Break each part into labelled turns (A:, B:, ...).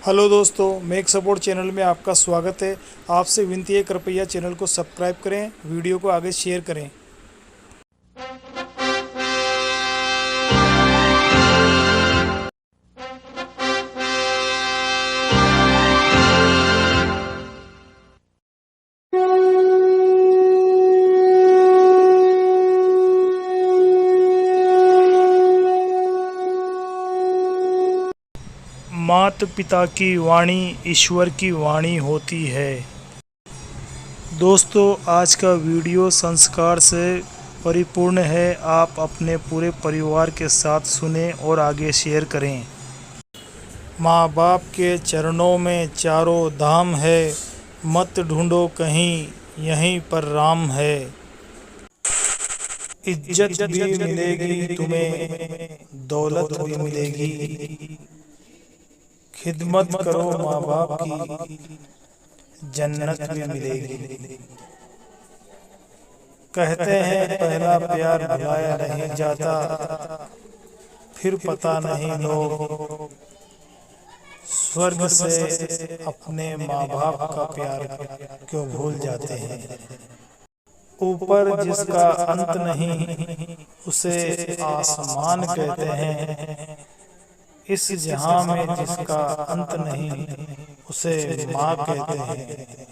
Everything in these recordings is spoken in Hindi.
A: हेलो दोस्तों, मेक सपोर्ट चैनल में आपका स्वागत है। आपसे विनती है, कृपया चैनल को सब्सक्राइब करें, वीडियो को आगे शेयर करें। माता पिता की वाणी ईश्वर की वाणी होती है। दोस्तों, आज का वीडियो संस्कार से परिपूर्ण है। आप अपने पूरे परिवार के साथ सुने और आगे शेयर करें। माँ बाप के चरणों में चारों धाम है, मत ढूंढो कहीं, यहीं पर राम है। इज्जत भी मिलेगी तुम्हें, दौलत भी मिलेगी। खिदमत करो माँ बाप की, जन्नत भी मिलेगी। कहते हैं पहला प्यार भुलाया नहीं जाता, फिर पता नहीं लोग स्वर्ग से अपने माँ बाप का प्यार क्यों भूल जाते हैं। ऊपर जिसका अंत नहीं, उसे आसमान कहते हैं। इस जहां में जिसका अंत नहीं, उसे माँ कहते हैं,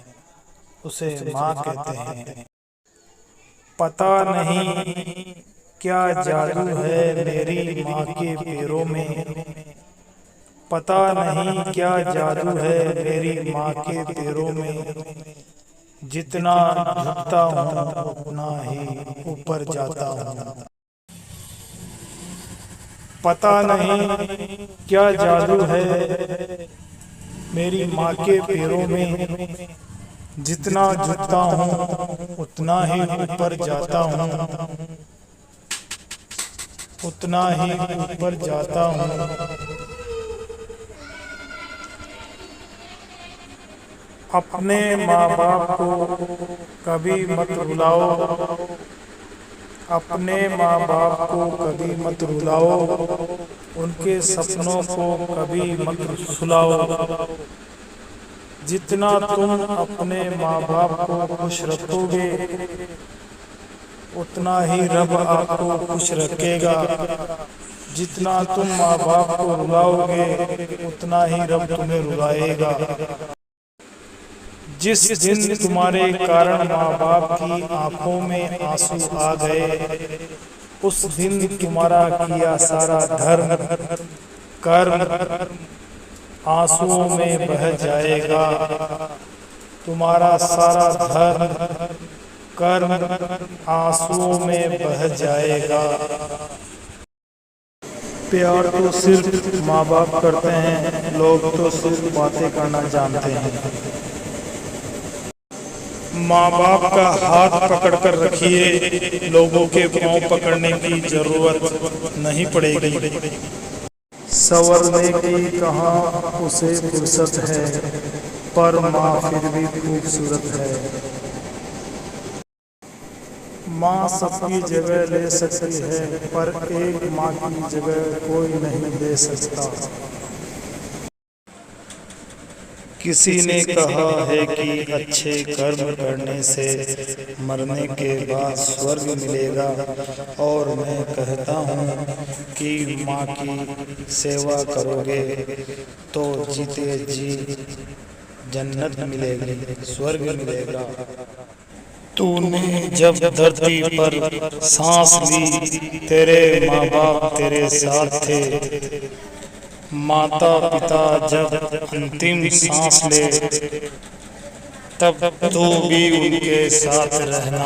A: उसे माँ कहते हैं। पता नहीं क्या जादू है मेरी माँ के पैरों में, पता नहीं क्या जादू है मेरी माँ के पैरों में। जितना झुकता हूँ उतना ही ऊपर जाता हूँ। पता नहीं क्या जादू है मेरी माँ के पैरों में, जितना झुकता हूँ उतना ही ऊपर जाता हूँ, उतना ही ऊपर जाता हूँ। अपने माँ बाप को कभी मत रुलाओ, अपने माँ बाप को कभी मत रुलाओ, उनके सपनों को कभी मत सुलाओ। जितना तुम अपने माँ बाप को खुश रखोगे, उतना ही रब आपको खुश रखेगा। जितना तुम माँ बाप को रुलाओगे, उतना ही रब तुम्हें रुलाएगा। जिस दिन तुम्हारे कारण माँ बाप की आंखों में आंसू आ गए, उस दिन तुम्हारा किया सारा धर्म कर्म आंसुओं में बह जाएगा। तुम्हारा सारा धर्म कर्म आंसुओं में बह जाएगा। प्यार तो सिर्फ माँ बाप करते हैं, लोग तो सिर्फ बातें करना जानते हैं। माँ बाप का हाथ पकड़ कर रखिए, लोगों के पांव पकड़ने की जरूरत नहीं पड़ेगी। संवरने की कहाँ उसे फुर्सत है, पर माँ फिर भी खूबसूरत है। माँ सबकी जगह ले सकती है, पर एक माँ की जगह कोई नहीं ले सकता। किसी ने कहा है कि अच्छे कर्म करने से मरने के बाद स्वर्ग मिलेगा, और मैं कहता हूँ कि माँ की सेवा करोगे तो जीते जी जन्नत मिलेगी, स्वर्ग मिलेगा। तूने जब धरती पर सांस ली, तेरे माँ बाप तेरे साथ थे। माता पिता जब अंतिम सांस ले, तब तू भी उनके साथ रहना।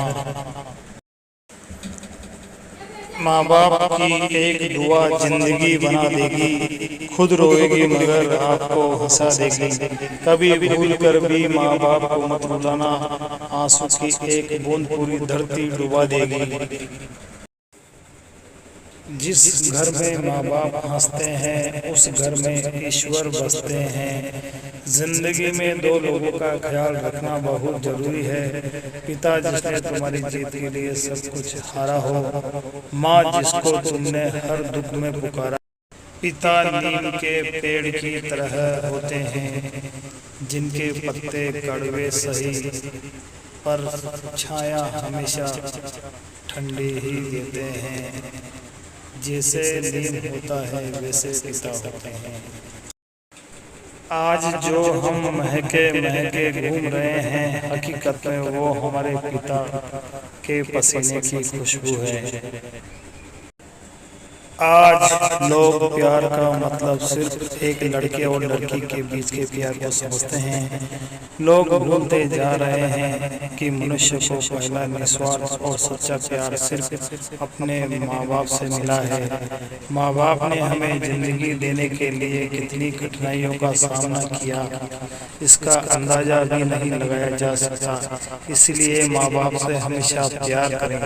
A: माँ बाप की एक दुआ जिंदगी बना देगी, खुद रोएगी मगर आपको हंसा देगी। कभी भूल कर भी माँ बाप को मत रुलाना, आंसू की एक बूंद पूरी धरती डुबा देगी। जिस घर में माँ बाप हंसते हैं, उस घर में ईश्वर बसते हैं। जिंदगी में दो लोगों का ख्याल रखना बहुत जरूरी है। पिता जिसने तुम्हारी जीत के लिए सब कुछ हारा हो, माँ जिसको तुमने हर दुख में पुकारा। पिता नीम के पेड़ की तरह होते हैं, जिनके पत्ते कड़वे सही, पर छाया हमेशा ठंडी ही देते हैं। जैसे नीम होता है वैसे पिता होते हैं। आज जो हम महके महके घूम रहे हैं, हकीकत में वो हमारे पिता के पसीने की खुशबू है। आज लोग प्यार का मतलब सिर्फ एक लड़के और लड़की के बीच के प्यार को समझते हैं। लोग भूलते जा रहे हैं कि मनुष्य को पहला निस्वार्थ और सच्चा प्यार सिर्फ अपने माँ बाप से मिला है। माँ बाप ने हमें जिंदगी देने के लिए कितनी कठिनाइयों का सामना किया, इसका अंदाजा भी नहीं लगाया जा सकता। इसलिए माँ बाप से हमेशा प्यार करें।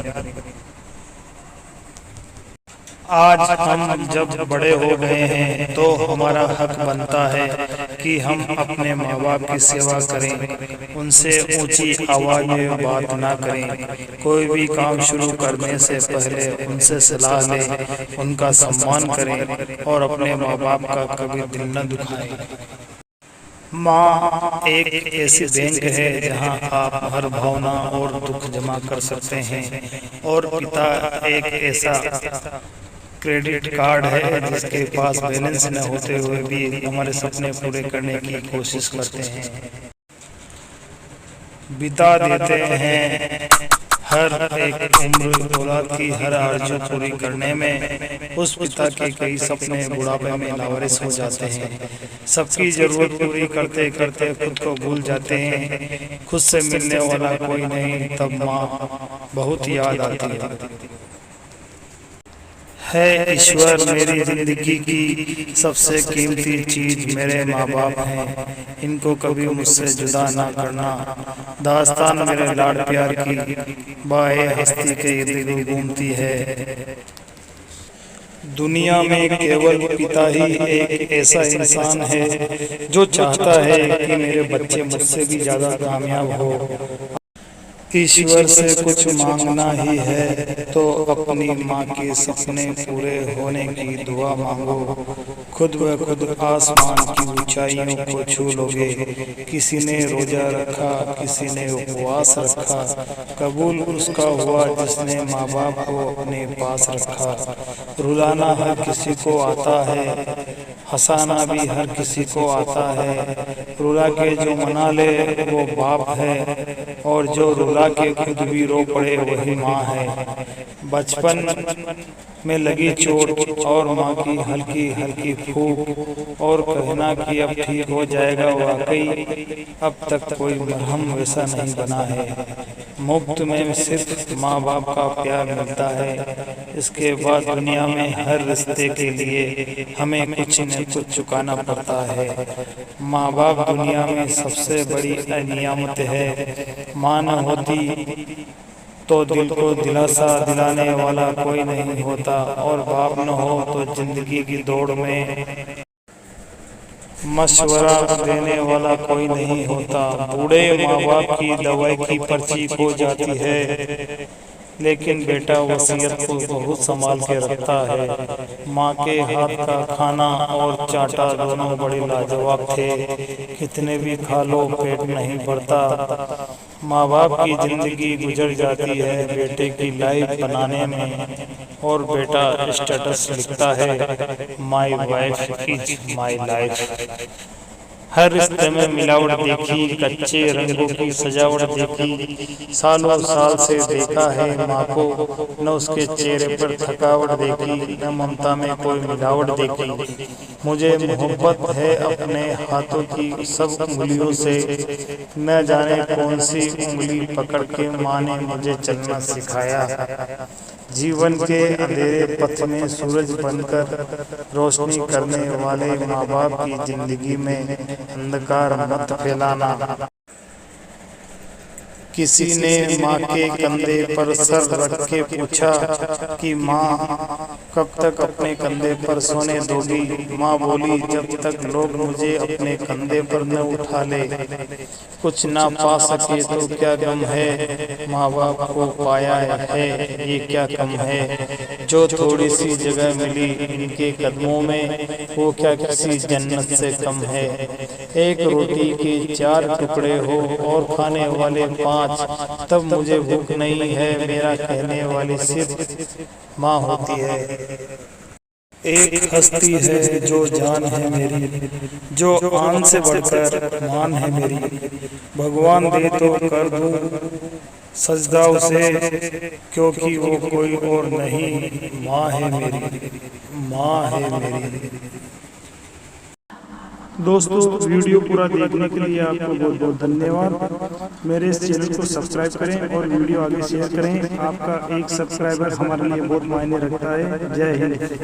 A: आज हम जब बड़े हो गए हैं तो हमारा हक बनता है कि हम अपने माँ बाप की सेवा करें, उनसे ऊंची आवाज में बात ना करें। कोई भी काम शुरू करने से पहले उनसे सलाह लें, उनका सम्मान करें और अपने माँ बाप का कभी दिल न दुखाएं। माँ एक ऐसी बैंक है जहाँ आप हर भावना और दुख जमा कर सकते हैं, और पिता एक ऐसा क्रेडिट कार्ड है जिसके पास बैलेंस न होते हुए भी हमारे सपने पूरे करने की कोशिश करते हैं, बिता देते हैं हर एक उम्र औलाद की हर आरज़ू पूरी करने में। उस पिता के कई सपने बुढ़ापे में लावारिस हो जाते हैं। सबकी जरूरत पूरी करते करते खुद को भूल जाते हैं। खुद से मिलने वाला कोई नहीं, तब माँ बहुत याद आती है। ईश्वर, मेरी जिंदगी की सबसे कीमती चीज मेरे माँ बाप हैं, इनको कभी मुझसे जुदा ना करना। दास्तान मेरे लाड़ प्यार की बाहे हस्ती के इर्द घूमती है। दुनिया में केवल पिता ही एक ऐसा इंसान है जो चाहता है कि मेरे बच्चे मुझसे भी ज्यादा कामयाब हो। ईश्वर से कुछ मांगना ही है तो अपनी माँ के सपने पूरे होने की दुआ मांगो। खुद ब खुद आसमान की ऊंचाइयों को छू लोगे। किसी ने रोजा रखा, किसी ने उपवास रखा, कबूल उसका हुआ जिसने माँ बाप को अपने पास रखा। रुलाना हर किसी को आता है, हंसाना भी हर किसी को आता है। रुला के जो मना ले वो बाप है, और जो रुला के खुद भी रो पड़े वही माँ है। बचपन में लगी चोट और माँ की हल्की हल्की फूंक और कहना कि अब ठीक हो जाएगा, वाकई अब तक कोई मरहम वैसा नहीं बना है। मुफ्त में सिर्फ माँ बाप का प्यार मिलता है। इसके बाद दुनिया में हर रिश्ते के लिए हमें कुछ न कुछ चुकाना पड़ता है। माँ बाप दुनिया में सबसे बड़ी नियामत है। माँ न होती तो दिल को दिलासा दिलाने वाला कोई नहीं होता, और बाप न हो तो जिंदगी की दौड़ में मशवरा देने वाला कोई नहीं होता। बूढ़े माँ बाप की दवाई की पर्ची खो जाती है, लेकिन बेटा वसीयत को बहुत संभाल के रखता है। माँ के हाथ का खाना और चाटा दोनों बड़े लाजवाब थे। कितने भी खा लो पेट नहीं भरता। माँ बाप की जिंदगी गुजर जाती है बेटे की लाइफ बनाने में, और बेटा स्टेटस लिखता है my wife is my life. हर रिश्ते में मिलावट देखी, कच्चे रंगों की सजावट देखी। सालों साल से देखा है माँ को, न उसके चेहरे पर थकावट देखी, न ममता में कोई मिलावट देखी। मुझे मोहब्बत है अपने हाथों की सब उंगलियों से। न जाने कौन सी उंगली पकड़ के माँ ने मुझे चलना सिखाया। जीवन के अंधेरे पथ में सूरज बनकर रोशनी करने वाले माँ बाप की जिंदगी में अंधकार मत फैलाना। किसी ने माँ के कंधे पर सर रख के पूछा कि माँ कब तक अपने कंधे पर सोने दोगी। माँ बोली, जब तक लोग मुझे अपने कंधे पर न उठा ले। कुछ ना पा सके तो क्या गम है, माँ बाप को पाया है ये क्या कम है। जो थोड़ी सी जगह मिली इनके कदमों में, वो क्या किसी जन्नत से कम है। एक रोटी के 4 टुकड़े हो और खाने वाले 5, तब मुझे भूख नहीं है, मेरा कहने वाली सिर्फ माँ होती है। एक हस्ती है जो जान है मेरी, जो आन से बढ़कर मान है मेरी। भगवान दे तो कर दूं सजदा उसे, क्योंकि वो कोई और नहीं, माँ है मेरी, माँ है मेरी।
B: दोस्तों, वीडियो पूरा देखने के लिए आपको बहुत बहुत धन्यवाद। मेरे इस चैनल को सब्सक्राइब करें और वीडियो आगे शेयर करें। आपका एक सब्सक्राइबर हमारे लिए बहुत मायने रखता है। जय हिंद।